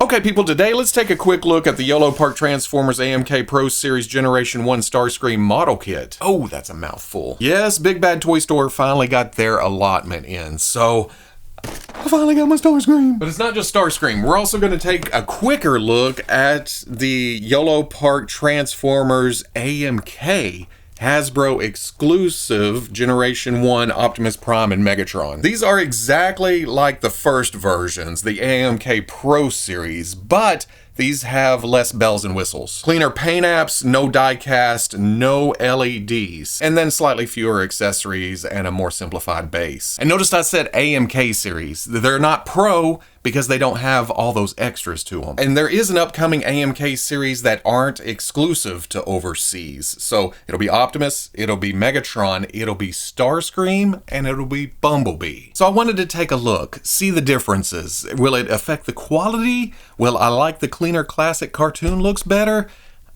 Okay, people, today let's take a quick look at the Yolopark Transformers AMK Pro Series Generation 1 Starscream model kit. Oh, that's a mouthful. Yes, Big Bad Toy Store finally got their allotment in, so I finally got my Starscream. But it's not just Starscream. We're also going to take a quicker look at the Yolopark Transformers AMK Hasbro exclusive Generation 1 Optimus Prime and Megatron. These are exactly like the first versions, the AMK Pro series, but these have less bells and whistles. Cleaner paint apps, no die cast, no LEDs, and then slightly fewer accessories and a more simplified base. And notice I said AMK series. They're not Pro because they don't have all those extras to them. And there is an upcoming AMK series that aren't exclusive to overseas. So it'll be Optimus, it'll be Megatron, it'll be Starscream, and it'll be Bumblebee. So I wanted to take a look, see the differences. Will it affect the quality? Will I like the cleaner classic cartoon looks better?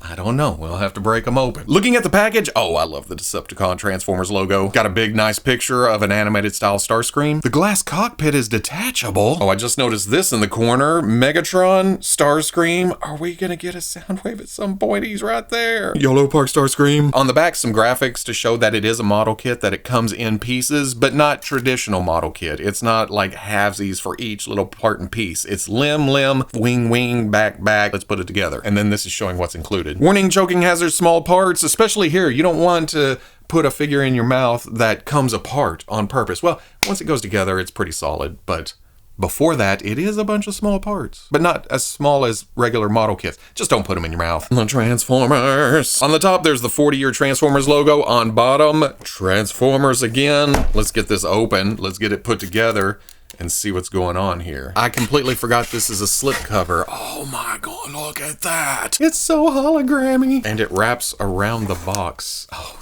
I don't know. We'll have to break them open. Looking at the package, oh, I love the Decepticon Transformers logo. Got a big, nice picture of an animated style Starscream. The glass cockpit is detachable. Oh, I just noticed this in the corner. Megatron, Starscream. Are we gonna get a Soundwave at some point? He's right there. Yolopark Starscream. On the back, some graphics to show that it is a model kit, that it comes in pieces, but not traditional model kit. It's not like halvesies for each little part and piece. It's limb, wing, back. Let's put it together. And then this is showing what's included. Warning, choking hazards, small parts, especially here. You don't want to put a figure in your mouth that comes apart on purpose. Well, once it goes together, it's pretty solid, but before that, it is a bunch of small parts, but not as small as regular model kits. Just don't put them in your mouth. The Transformers. On the top, there's the 40-year Transformers logo. On bottom, Transformers again. Let's get this open. Let's get it put together and see what's going on here. I completely forgot this is a slip cover. Oh my god, look at that. It's so hologrammy. And it wraps around the box. Oh,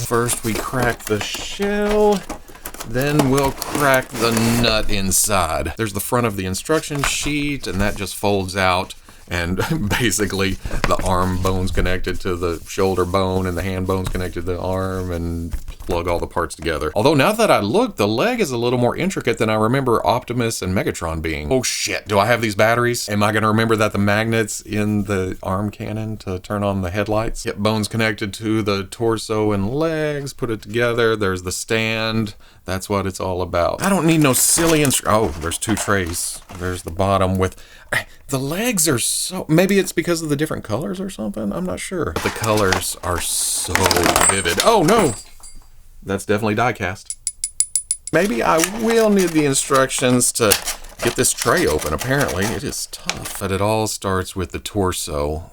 first we crack the shell, then we'll crack the nut inside. There's the front of the instruction sheet, and that just folds out. And basically the arm bone's connected to the shoulder bone and the hand bone's connected to the arm, and plug all the parts together. Although now that I look, the leg is a little more intricate than I remember Optimus and Megatron being. Oh shit, do I have these batteries? Am I gonna remember that the magnets in the arm cannon to turn on the headlights? Yep, bones connected to the torso and legs, put it together. There's the stand. That's what it's all about. I don't need no silly oh, there's two trays. There's the bottom with, the legs are so, maybe it's because of the different colors or something. I'm not sure. The colors are so vivid. Oh no, that's definitely die cast. Maybe I will need the instructions to get this tray open. Apparently it is tough, but it all starts with the torso.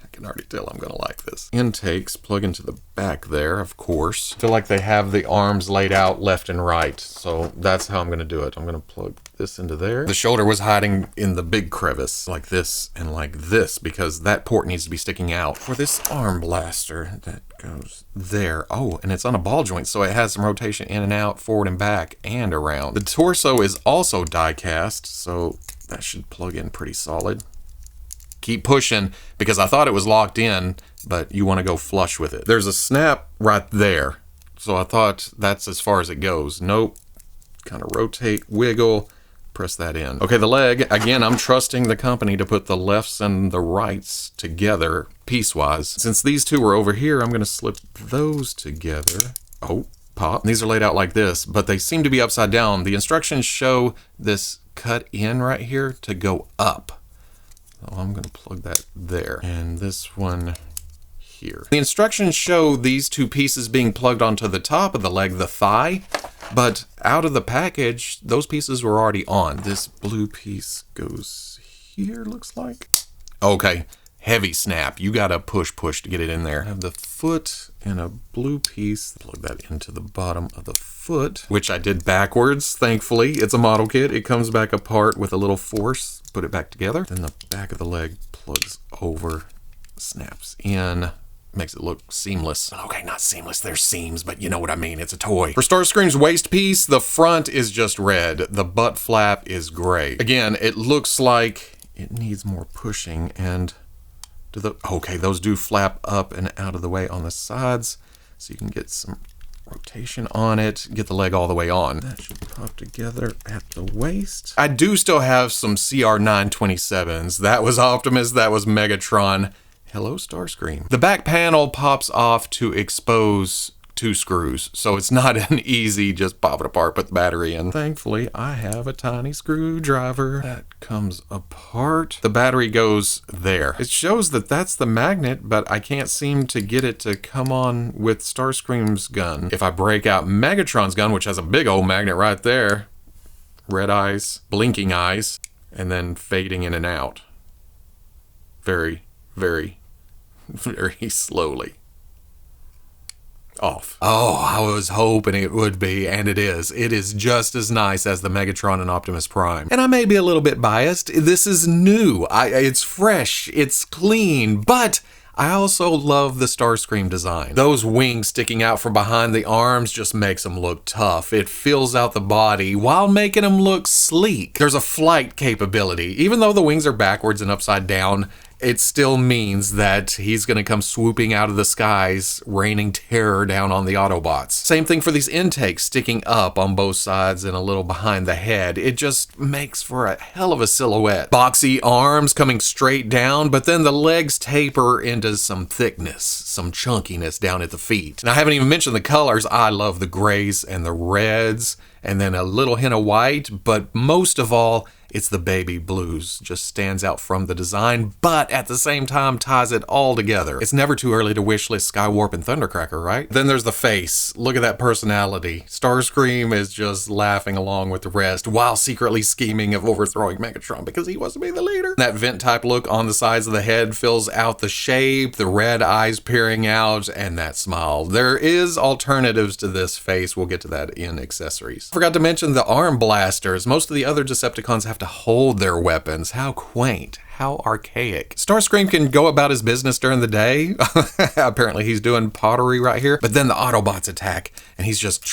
I can already tell I'm gonna like this. Intakes plug into the back there, of course. I feel like they have the arms laid out left and right, so that's how I'm gonna do it. I'm gonna plug this into there. The shoulder was hiding in the big crevice, like this and like this, because that port needs to be sticking out. For this arm blaster, that goes there. Oh, and it's on a ball joint, so it has some rotation in and out, forward and back, and around. The torso is also die cast, so that should plug in pretty solid. Keep pushing, because I thought it was locked in, but you want to go flush with it. There's a snap right there, so I thought that's as far as it goes. Nope. Kind of rotate, wiggle, press that in. Okay, the leg, again, I'm trusting the company to put the lefts and the rights together piecewise. Since these two were over here, I'm going to slip those together. Oh, pop. These are laid out like this, but they seem to be upside down. The instructions show this cut in right here to go up. So I'm going to plug that there, and this one here. The instructions show these two pieces being plugged onto the top of the leg, the thigh, but out of the package, those pieces were already on. This blue piece goes here, looks like. Okay, heavy snap. You gotta push to get it in there. I have the foot and a blue piece. Plug that into the bottom of the foot, which I did backwards, thankfully. It's a model kit. It comes back apart with a little force. Put it back together. Then the back of the leg plugs over, snaps in, makes it look seamless. Okay, not seamless, there's seams, but you know what I mean, it's a toy. For Starscream's waist piece, the front is just red. The butt flap is gray. Again, it looks like it needs more pushing, and okay, those do flap up and out of the way on the sides, so you can get some rotation on it, get the leg all the way on. That should Pop together at the waist. I do still have some CR927s. That was Optimus, that was Megatron. Hello, Starscream. The back panel pops off to expose 2 screws, so it's not an easy just pop it apart, put the battery in. Thankfully, I have a tiny screwdriver that comes apart. The battery goes there. It shows that that's the magnet, but I can't seem to get it to come on with Starscream's gun. If I break out Megatron's gun, which has a big old magnet right there, red eyes, blinking eyes, and then fading in and out. Very, very, very slowly. Off. Oh, I was hoping it would be, and it is. It is just as nice as the Megatron and Optimus Prime. And I may be a little bit biased. This is new. It's fresh. It's clean. But I also love the Starscream design. Those wings sticking out from behind the arms just makes them look tough. It fills out the body while making them look sleek. There's a flight capability. Even though the wings are backwards and upside down, it still means that he's going to come swooping out of the skies, raining terror down on the Autobots. Same thing for these intakes sticking up on both sides and a little behind the head. It just makes for a hell of a silhouette. Boxy arms coming straight down, but then the legs taper into some thickness, some chunkiness down at the feet. And I haven't even mentioned the colors. I love the grays and the reds, and then a little hint of white, but most of all, it's the baby blues. Just stands out from the design, but at the same time ties it all together. It's never too early to wishlist Skywarp and Thundercracker, right? Then there's the face. Look at that personality. Starscream is just laughing along with the rest while secretly scheming of overthrowing Megatron because he wants to be the leader. That vent type look on the sides of the head fills out the shape, the red eyes peering out, and that smile. There is alternatives to this face. We'll get to that in accessories. Forgot to mention the arm blasters. Most of the other Decepticons have to hold their weapons. How quaint. How archaic. Starscream can go about his business during the day. Apparently he's doing pottery right here. But then the Autobots attack and he's just...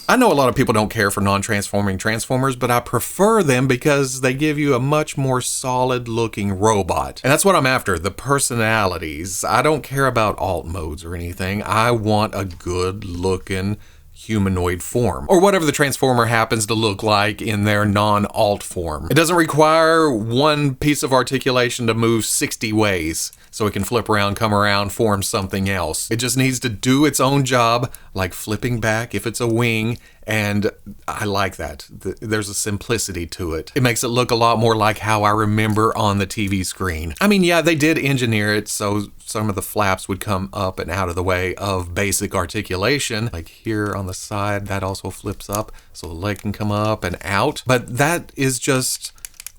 I know a lot of people don't care for non-transforming Transformers, but I prefer them because they give you a much more solid looking robot. And that's what I'm after, the personalities. I don't care about alt modes or anything. I want a good looking humanoid form, or whatever the Transformer happens to look like in their non-alt form. It doesn't require one piece of articulation to move 60 ways so it can flip around, come around, form something else. It just needs to do its own job, like flipping back if it's a wing, and I like that. There's a simplicity to it. It makes it look a lot more like how I remember on the TV screen. I mean, yeah, they did engineer it so some of the flaps would come up and out of the way of basic articulation. Like here on the side, that also flips up so the leg can come up and out. But that is just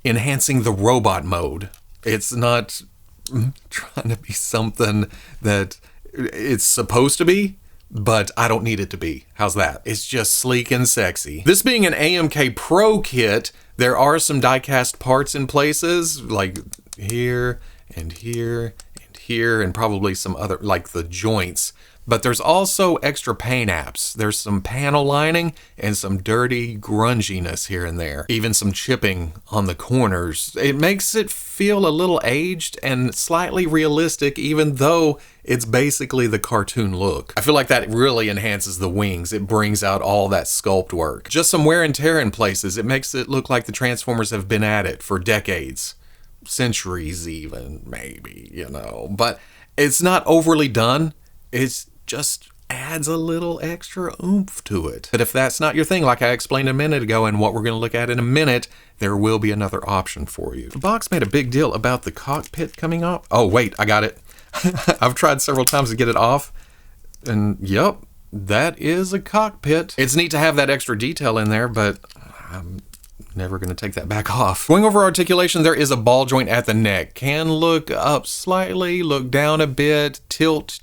enhancing the robot mode. It's not trying to be something that it's supposed to be, but I don't need it to be. How's that? It's just sleek and sexy. This being an AMK Pro kit, there are some die-cast parts in places, like here and here and here, and probably some other, like the joints. But there's also extra paint apps. There's some panel lining and some dirty grunginess here and there. Even some chipping on the corners. It makes it feel a little aged and slightly realistic, even though it's basically the cartoon look. I feel like that really enhances the wings. It brings out all that sculpt work. Just some wear and tear in places. It makes it look like the Transformers have been at it for decades. Centuries even, maybe, you know. But it's not overly done. It's just adds a little extra oomph to it. But if that's not your thing, like I explained a minute ago and what we're going to look at in a minute, there will be another option for you. The box made a big deal about the cockpit coming off. Oh, wait, I got it. I've tried several times to get it off, and yep, that is a cockpit. It's neat to have that extra detail in there, but I'm never going to take that back off. Going over articulation, there is a ball joint at the neck. Can look up slightly, look down a bit, tilt,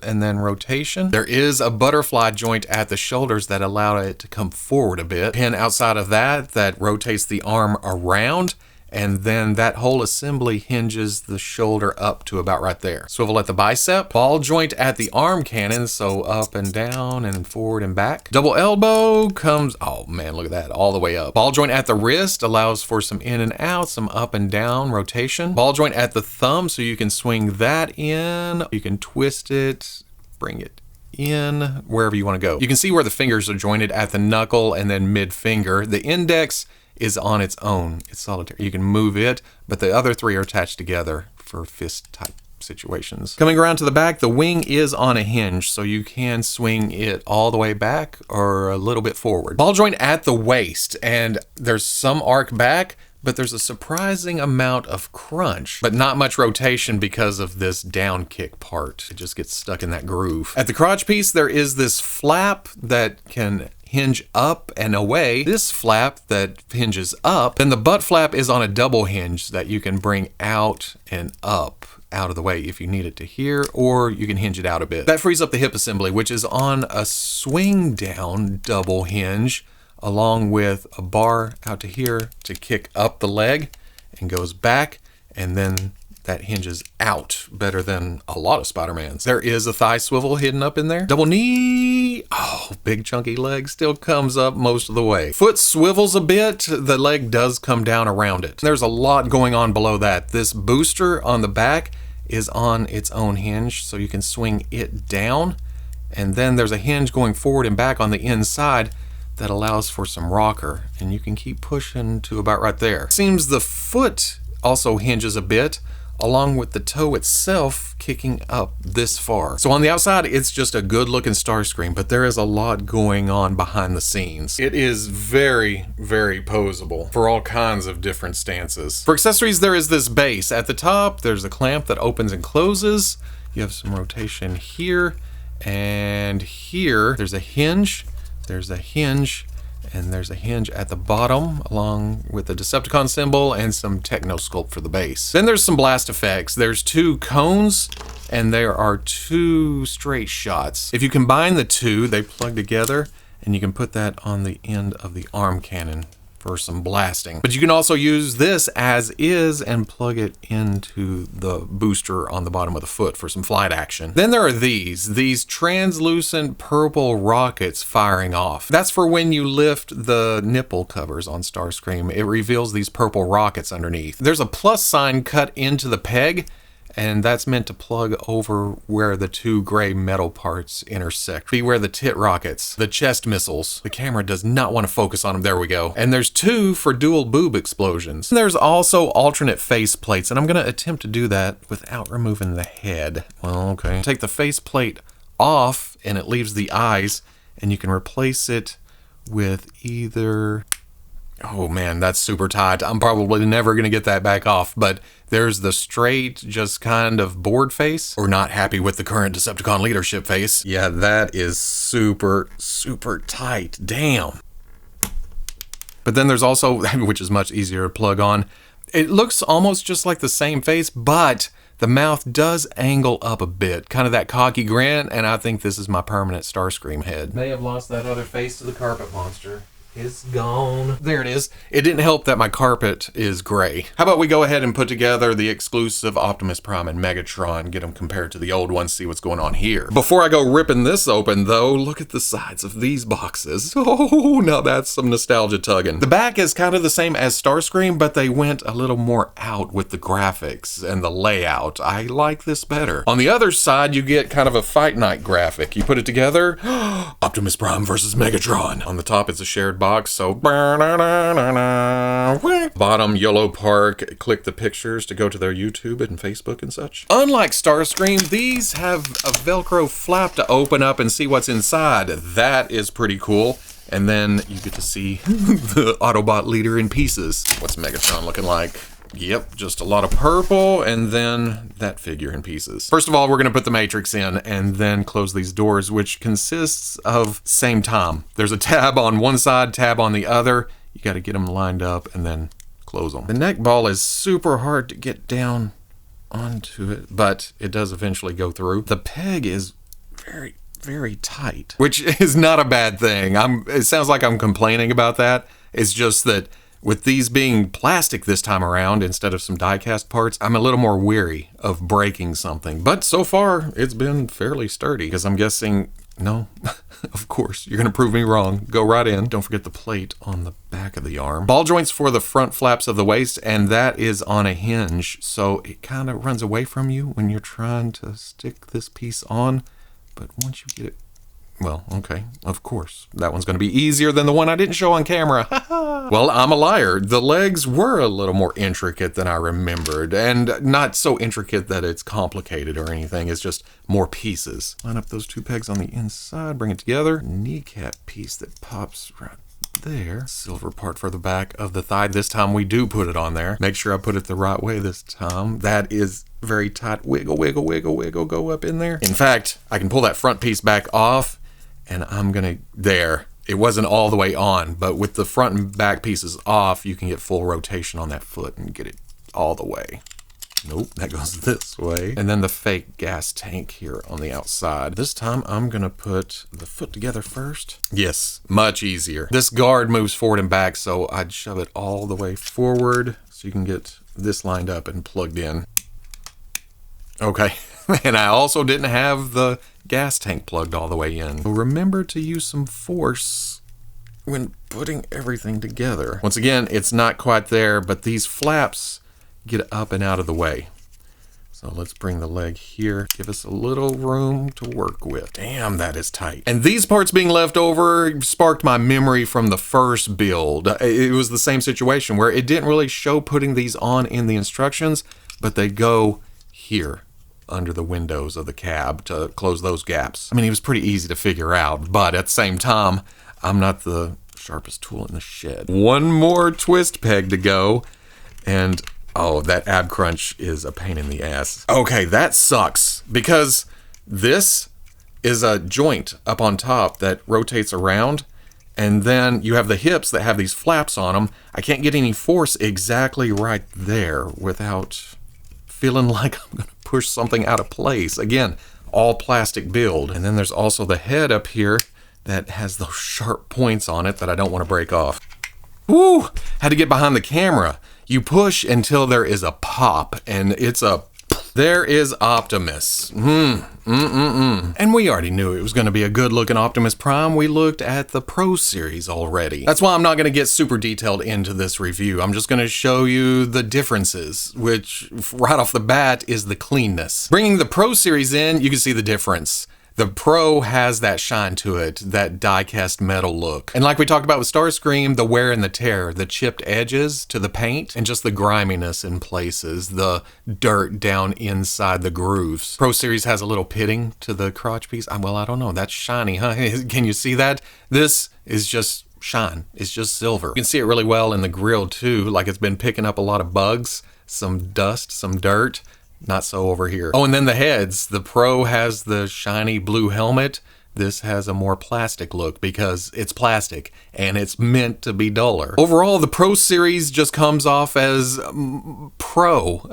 and then rotation. There is a butterfly joint at the shoulders that allow it to come forward a bit. Pin outside of that rotates the arm around, and then that whole assembly hinges the shoulder up to about right there. Swivel at the bicep, ball joint at the arm cannon, so up and down and forward and back. Double elbow comes, oh man, look at that, all the way up. Ball joint at the wrist allows for some in and out, some up and down rotation. Ball joint at the thumb, so you can swing that in, you can twist it, bring it in wherever you want to go. You can see where the fingers are jointed at the knuckle and then mid finger. The index is on its own. It's solitary. You can move it, but the other three are attached together for fist type situations. Coming around to the back, the wing is on a hinge, so you can swing it all the way back or a little bit forward. Ball joint at the waist, and there's some arc back, but there's a surprising amount of crunch, but not much rotation because of this down kick part. It just gets stuck in that groove. At the crotch piece, there is this flap that can hinge up and away. This flap that hinges up, then the butt flap is on a double hinge that you can bring out and up out of the way if you need it to here, or you can hinge it out a bit. That frees up the hip assembly, which is on a swing down double hinge, along with a bar out to here to kick up the leg and goes back, and then that hinges out better than a lot of Spider-Mans. There is a thigh swivel hidden up in there. Double knee. Oh, big chunky leg still comes up most of the way. Foot swivels a bit. The leg does come down around it. There's a lot going on below that. This booster on the back is on its own hinge, so you can swing it down. And then there's a hinge going forward and back on the inside that allows for some rocker, and you can keep pushing to about right there. Seems the foot also hinges a bit, along with the toe itself kicking up this far. So on the outside, it's just a good looking Starscream, but there is a lot going on behind the scenes. It is very, very posable for all kinds of different stances. For accessories, there is this base. At the top, there's a clamp that opens and closes. You have some rotation here, and here, there's a hinge. There's a hinge, and there's a hinge at the bottom along with the Decepticon symbol and some Techno Sculpt for the base. Then there's some blast effects. There's two cones and there are two straight shots. If you combine the two, they plug together, and you can put that on the end of the arm cannon for some blasting. But you can also use this as is and plug it into the booster on the bottom of the foot for some flight action. Then there are these translucent purple rockets firing off. That's for when you lift the nipple covers on Starscream. It reveals these purple rockets underneath. There's a plus sign cut into the peg, and that's meant to plug over where the two gray metal parts intersect. Be where the tit rockets, the chest missiles. The camera does not want to focus on them. There we go. And there's two for dual boob explosions. There's also alternate face plates, and I'm going to attempt to do that without removing the head. Well, okay. Take the face plate off, and it leaves the eyes, and you can replace it with either... Oh man, that's super tight. I'm probably never going to get that back off, but there's the straight, just kind of bored face, or not happy with the current Decepticon leadership face. Yeah, that is super, super tight. Damn. But then there's also, which is much easier to plug on, it looks almost just like the same face, but the mouth does angle up a bit, kind of that cocky grin, and I think this is my permanent Starscream head. May have lost that other face to the carpet monster. It's gone. There it is. It didn't help that my carpet is gray. How about we go ahead and put together the exclusive Optimus Prime and Megatron, get them compared to the old ones, see what's going on here. Before I go ripping this open though, look at the sides of these boxes. Oh, now that's some nostalgia tugging. The back is kind of the same as Starscream, but they went a little more out with the graphics and the layout. I like this better. On the other side, you get kind of a Fight Night graphic. You put it together, Optimus Prime versus Megatron. On the top, it's a shared box, so bottom Yolopark, click the pictures to go to their YouTube and Facebook and such. Unlike Starscream, these have a Velcro flap to open up and see what's inside. That is pretty cool. And then you get to see the Autobot leader in pieces. What's Megatron looking like? Yep, just a lot of purple, and then that figure in pieces. First of all, we're going to put the Matrix in and then close these doors, which consists of same time. There's a tab on one side, tab on the other. You got to get them lined up and then close them. The neck ball is super hard to get down onto it, but it does eventually go through. The peg is very, very tight, which is not a bad thing. It sounds like I'm complaining about that. It's just that with these being plastic this time around instead of some die-cast parts, I'm a little more weary of breaking something. But so far, it's been fairly sturdy, because I'm guessing, no, of course, you're going to prove me wrong. Go right in. Don't forget the plate on the back of the arm. Ball joints for the front flaps of the waist, and that is on a hinge, so it kind of runs away from you when you're trying to stick this piece on. But once you get it Well, okay, of course. That one's going to be easier than the one I didn't show on camera. Well, I'm a liar. The legs were a little more intricate than I remembered, and not so intricate that it's complicated or anything. It's just more pieces. Line up those two pegs on the inside, bring it together. Kneecap piece that pops right there. Silver part for the back of the thigh. This time we do put it on there. Make sure I put it the right way this time. That is very tight. Wiggle, wiggle, wiggle, wiggle, go up in there. In fact, I can pull that front piece back off, and I'm gonna, there. It wasn't all the way on, but with the front and back pieces off, you can get full rotation on that foot and get it all the way. Nope, that goes this way. And then the fake gas tank here on the outside. This time I'm gonna put the foot together first. Yes, much easier. This guard moves forward and back, so I'd shove it all the way forward so you can get this lined up and plugged in. Okay, and I also didn't have the gas tank plugged all the way in. So remember to use some force when putting everything together. Once again, it's not quite there, but these flaps get up and out of the way. So let's bring the leg here, give us a little room to work with. Damn, that is tight. And these parts being left over sparked my memory from the first build. It was the same situation where it didn't really show putting these on in the instructions, but they go here under the windows of the cab to close those gaps. I mean, it was pretty easy to figure out, but at the same time, I'm not the sharpest tool in the shed. One more twist peg to go, and oh, that ab crunch is a pain in the ass. Okay, that sucks, because this is a joint up on top that rotates around, and then you have the hips that have these flaps on them. I can't get any force exactly right there without feeling like I'm gonna push something out of place. Again, all plastic build. And then there's also the head up here that has those sharp points on it that I don't want to break off. Woo! Had to get behind the camera. You push until there is a pop, and it's a... There is Optimus. And we already knew it was going to be a good-looking Optimus Prime. We looked at the Pro Series already. That's why I'm not going to get super detailed into this review. I'm just going to show you the differences, which right off the bat is the cleanness. Bringing the Pro Series in, you can see the difference. The Pro has that shine to it, that die-cast metal look. And like we talked about with Starscream, the wear and the tear, the chipped edges to the paint, and just the griminess in places, the dirt down inside the grooves. Pro Series has a little pitting to the crotch piece. Well, I don't know, that's shiny, huh? Can you see that? This is just shine. It's just silver. You can see it really well in the grill too, like it's been picking up a lot of bugs, some dust, some dirt. Not so over here. Oh, and then the heads. The Pro has the shiny blue helmet. This has a more plastic look because it's plastic and it's meant to be duller. Overall, the Pro Series just comes off as Pro,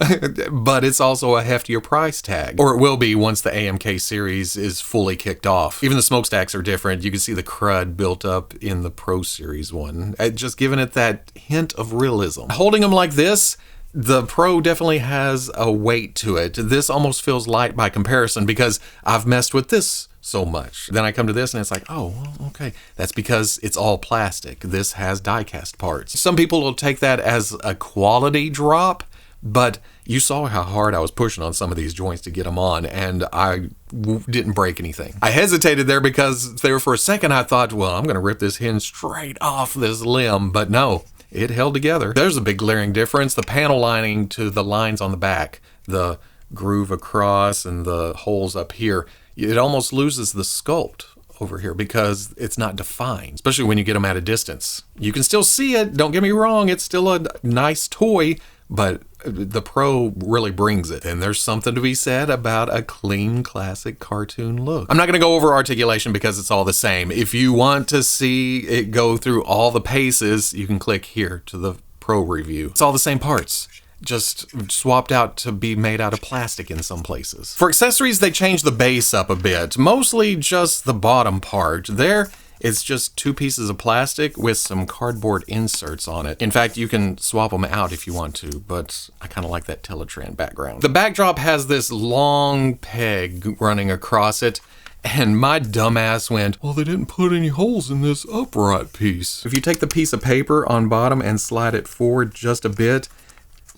but it's also a heftier price tag. Or it will be once the AMK series is fully kicked off. Even the smokestacks are different. You can see the crud built up in the Pro Series one, just giving it that hint of realism. Holding them like this, the Pro definitely has a weight to it. This almost feels light by comparison because I've messed with this so much. Then I come to this and it's like, oh, well, okay. That's because it's all plastic. This has die-cast parts. Some people will take that as a quality drop, but you saw how hard I was pushing on some of these joints to get them on, and I didn't break anything. I hesitated there because there for a second I thought, well, I'm gonna rip this hinge straight off this limb, but no. It held together. There's a big glaring difference. The panel lining to the lines on the back, the groove across and the holes up here, it almost loses the sculpt over here because it's not defined, especially when you get them at a distance. You can still see it, don't get me wrong, it's still a nice toy, but the Pro really brings it. And there's something to be said about a clean, classic cartoon look. I'm not gonna go over articulation because it's all the same. If you want to see it go through all the paces, you can click here to the Pro review. It's all the same parts, just swapped out to be made out of plastic in some places. For accessories, they changed the base up a bit, mostly just the bottom part. There, it's just two pieces of plastic with some cardboard inserts on it. In fact, you can swap them out if you want to, but I kind of like that Teletran background. The backdrop has this long peg running across it, and my dumbass went, well, they didn't put any holes in this upright piece. If you take the piece of paper on bottom and slide it forward just a bit,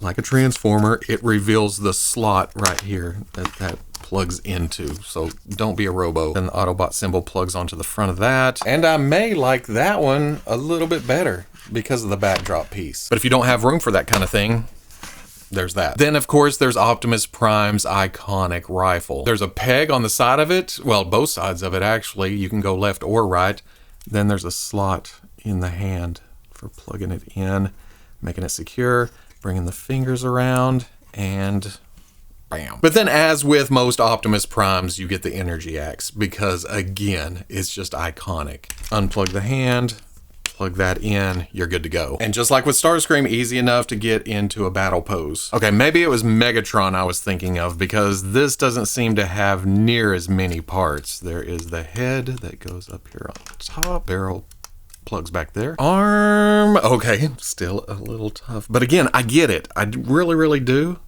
like a transformer, it reveals the slot right here, that plugs into. So don't be a Robo. Then the Autobot symbol plugs onto the front of that. And I may like that one a little bit better because of the backdrop piece. But if you don't have room for that kind of thing, there's that. Then, of course, there's Optimus Prime's iconic rifle. There's a peg on the side of it. Well, both sides of it, actually. You can go left or right. Then there's a slot in the hand for plugging it in, making it secure, bringing the fingers around, and bam. But then, as with most Optimus Primes, you get the energy axe because, again, it's just iconic. Unplug the hand, plug that in, you're good to go. And just like with Starscream, easy enough to get into a battle pose. Okay, maybe it was Megatron I was thinking of because this doesn't seem to have near as many parts. There is the head that goes up here on top. Barrel plugs back there. Arm, okay, still a little tough. But again, I get it. I really, really do.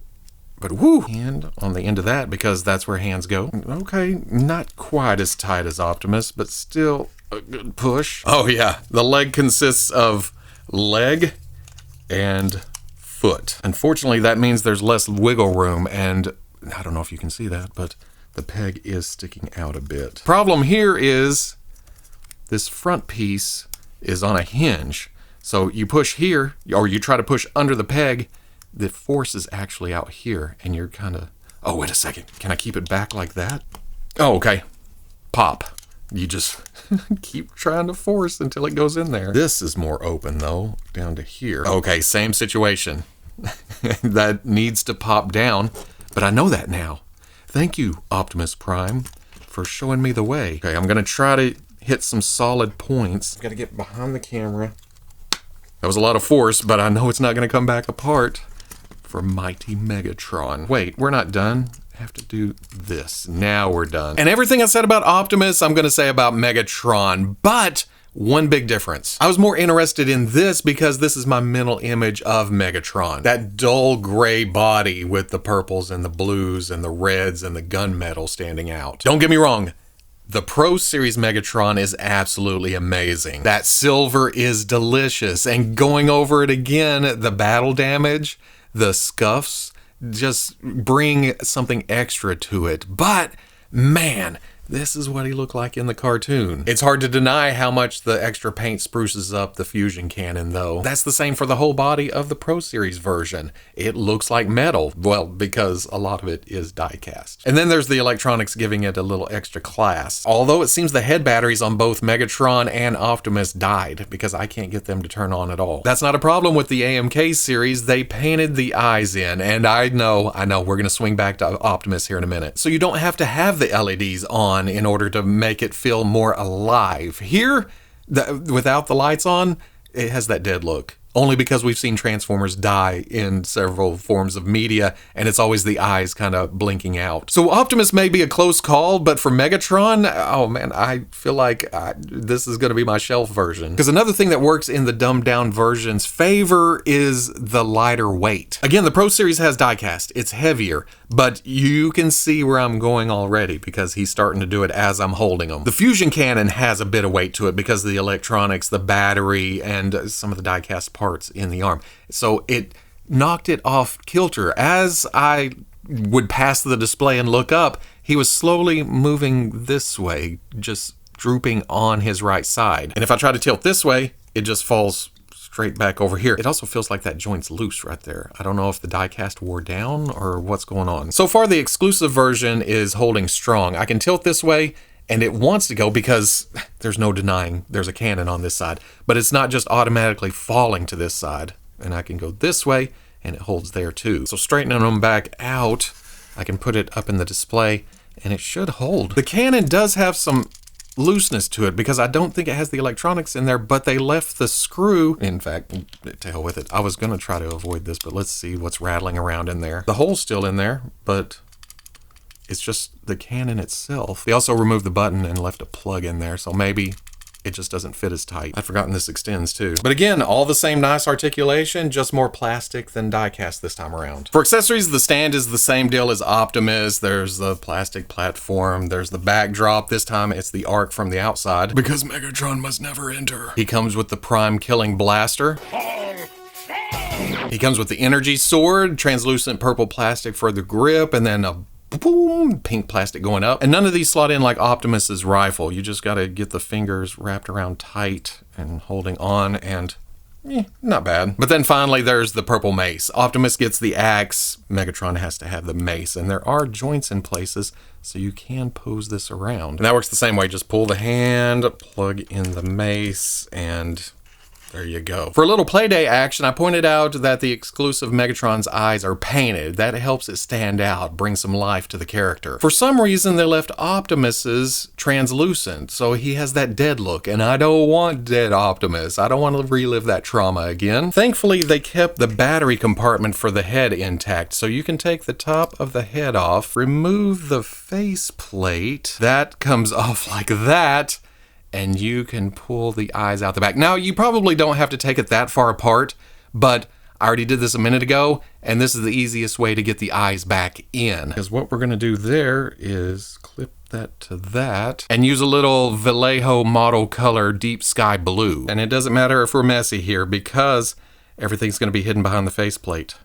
But whoo, hand on the end of that because that's where hands go. Okay, not quite as tight as Optimus, but still a good push. Oh yeah, the leg consists of leg and foot. Unfortunately, that means there's less wiggle room, and I don't know if you can see that, but the peg is sticking out a bit. Problem here is this front piece is on a hinge. So you push here, or you try to push under the peg, the force is actually out here, and you're kind of, oh, wait a second. Can I keep it back like that? Oh, okay. Pop. You just keep trying to force until it goes in there. This is more open though, down to here. Okay, same situation. That needs to pop down, but I know that now. Thank you, Optimus Prime, for showing me the way. Okay, I'm gonna try to hit some solid points. Gotta get behind the camera. That was a lot of force, but I know it's not gonna come back apart for mighty Megatron. Wait, we're not done. Have to do this. Now we're done. And everything I said about Optimus, I'm gonna say about Megatron, but one big difference. I was more interested in this because this is my mental image of Megatron. That dull gray body with the purples and the blues and the reds and the gunmetal standing out. Don't get me wrong, the Pro Series Megatron is absolutely amazing. That silver is delicious, and going over it again, the battle damage, the scuffs, just bring something extra to it. But man, this is what he looked like in the cartoon. It's hard to deny how much the extra paint spruces up the fusion cannon though. That's the same for the whole body of the Pro Series version. It looks like metal, well, because a lot of it is die cast. And then there's the electronics giving it a little extra class. Although it seems the head batteries on both Megatron and Optimus died because I can't get them to turn on at all. That's not a problem with the AMK series. They painted the eyes in, and I know, we're gonna swing back to Optimus here in a minute. So you don't have to have the LEDs on in order to make it feel more alive. Here, without the lights on, it has that dead look. Only because we've seen Transformers die in several forms of media, and it's always the eyes kind of blinking out. So Optimus may be a close call, but for Megatron, oh man, I feel like this is going to be my shelf version. Because another thing that works in the dumbed down version's favor is the lighter weight. Again, the Pro Series has diecast. It's heavier, but you can see where I'm going already because he's starting to do it as I'm holding him. The fusion cannon has a bit of weight to it because of the electronics, the battery, and some of the diecast parts in the arm. So it knocked it off kilter. As I would pass the display and look up, he was slowly moving this way, just drooping on his right side. And if I try to tilt this way, it just falls straight back over here. It also feels like that joint's loose right there. I don't know if the diecast wore down or what's going on. So far, the exclusive version is holding strong. I can tilt this way, and it wants to go because there's no denying there's a cannon on this side, but it's not just automatically falling to this side. And I can go this way and it holds there too. So straightening them back out, I can put it up in the display and it should hold. The cannon does have some looseness to it because I don't think it has the electronics in there, but they left the screw. In fact, to hell with it. I was gonna try to avoid this, but let's see what's rattling around in there. The hole's still in there, but it's just the cannon itself. They also removed the button and left a plug in there, so maybe it just doesn't fit as tight. I'd forgotten this extends too. But again, all the same nice articulation, just more plastic than die-cast this time around. For accessories, the stand is the same deal as Optimus. There's the plastic platform, there's the backdrop. This time it's the arc from the outside, because Megatron must never enter. He comes with the Prime Killing Blaster. He comes with the energy sword, translucent purple plastic for the grip, and then a boom, pink plastic going up. And none of these slot in like Optimus's rifle. You just gotta get the fingers wrapped around tight and holding on, and not bad. But then finally there's the purple mace. Optimus gets the axe, Megatron has to have the mace, and there are joints in places so you can pose this around. And that works the same way. Just pull the hand, plug in the mace, and there you go. For a little Playday action, I pointed out that the exclusive Megatron's eyes are painted. That helps it stand out, bring some life to the character. For some reason, they left Optimus's translucent, so he has that dead look, and I don't want dead Optimus. I don't want to relive that trauma again. Thankfully, they kept the battery compartment for the head intact, so you can take the top of the head off, remove the face plate. That comes off like that, and you can pull the eyes out the back. Now, you probably don't have to take it that far apart, but I already did this a minute ago, and this is the easiest way to get the eyes back in. Because what we're gonna do there is clip that to that, and use a little Vallejo model color deep sky blue. And it doesn't matter if we're messy here, because everything's gonna be hidden behind the faceplate.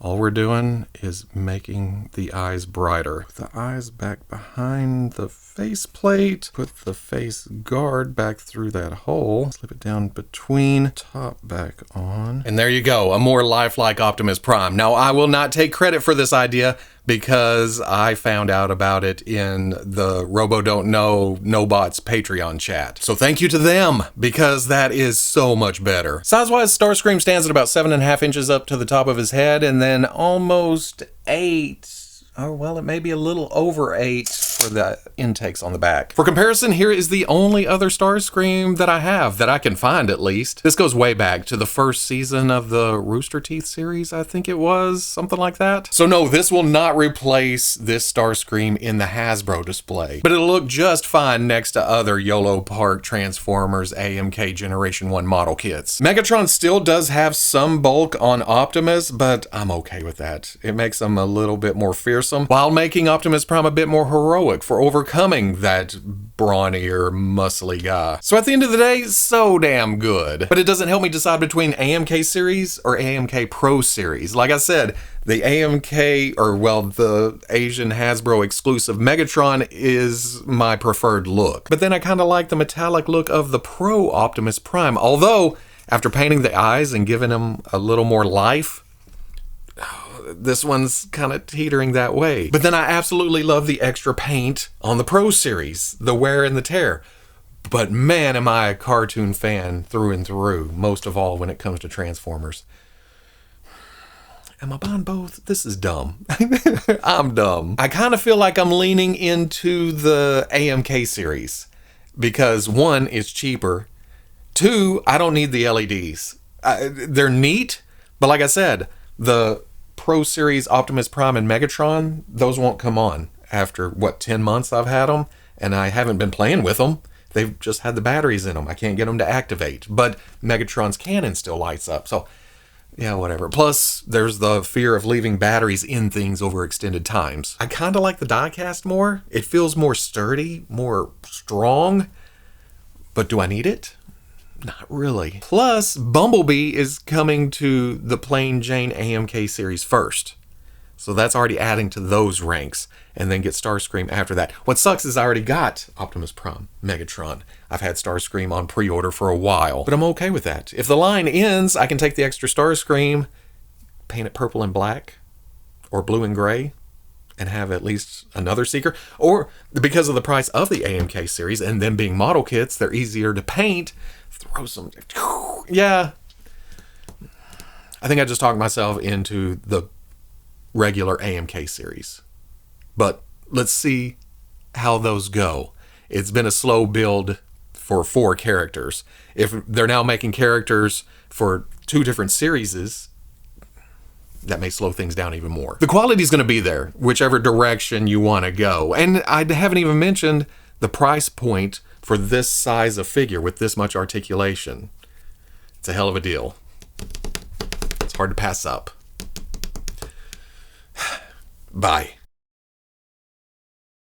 All we're doing is making the eyes brighter. Put the eyes back behind the faceplate. Put the face guard back through that hole. Slip it down between. Top back on. And there you go, a more lifelike Optimus Prime. Now, I will not take credit for this idea because I found out about it in the Robo Don't Know Nobots Patreon chat. So thank you to them, because that is so much better. Size-wise, Starscream stands at about 7.5 inches up to the top of his head, and then almost 8. Oh, well, it may be a little over 8 for the intakes on the back. For comparison, here is the only other Starscream that I have, that I can find at least. This goes way back to the first season of the Rooster Teeth series, I think it was, something like that. So no, this will not replace this Starscream in the Hasbro display, but it'll look just fine next to other Yolopark Transformers AMK Generation 1 model kits. Megatron still does have some bulk on Optimus, but I'm okay with that. It makes him a little bit more fearsome, while making Optimus Prime a bit more heroic for overcoming that brawnier, muscly guy. So at the end of the day, so damn good. But it doesn't help me decide between AMK series or AMK Pro series. Like I said, the AMK, or well, the Asian Hasbro exclusive Megatron is my preferred look. But then I kind of like the metallic look of the Pro Optimus Prime. Although, after painting the eyes and giving him a little more life, this one's kind of teetering that way. But then I absolutely love the extra paint on the Pro series, the wear and the tear. But man, am I a cartoon fan through and through, most of all when it comes to Transformers. Am I buying both? This is dumb. I'm dumb. I kind of feel like I'm leaning into the AMK series because 1, it's cheaper. 2, I don't need the LEDs. They're neat, but like I said, the Pro Series Optimus Prime and Megatron, those won't come on after, what, 10 months I've had them, and I haven't been playing with them. They've just had the batteries in them. I can't get them to activate, but Megatron's cannon still lights up, so yeah, whatever. Plus, there's the fear of leaving batteries in things over extended times. I kind of like the die-cast more. It feels more sturdy, more strong, but do I need it? Not really. Plus, Bumblebee is coming to the Plain Jane AMK series first. So that's already adding to those ranks, and then get Starscream after that. What sucks is I already got Optimus Prime, Megatron. I've had Starscream on pre-order for a while, but I'm okay with that. If the line ends, I can take the extra Starscream, paint it purple and black, or blue and gray, and have at least another Seeker. Or, because of the price of the AMK series, and them being model kits, they're easier to paint, throw some, yeah. I think I just talked myself into the regular AMK series. But let's see how those go. It's been a slow build for 4 characters. If they're now making characters for 2 different series, that may slow things down even more. The quality is going to be there, whichever direction you want to go. And I haven't even mentioned the price point for this size of figure with this much articulation. It's a hell of a deal. It's hard to pass up. Bye.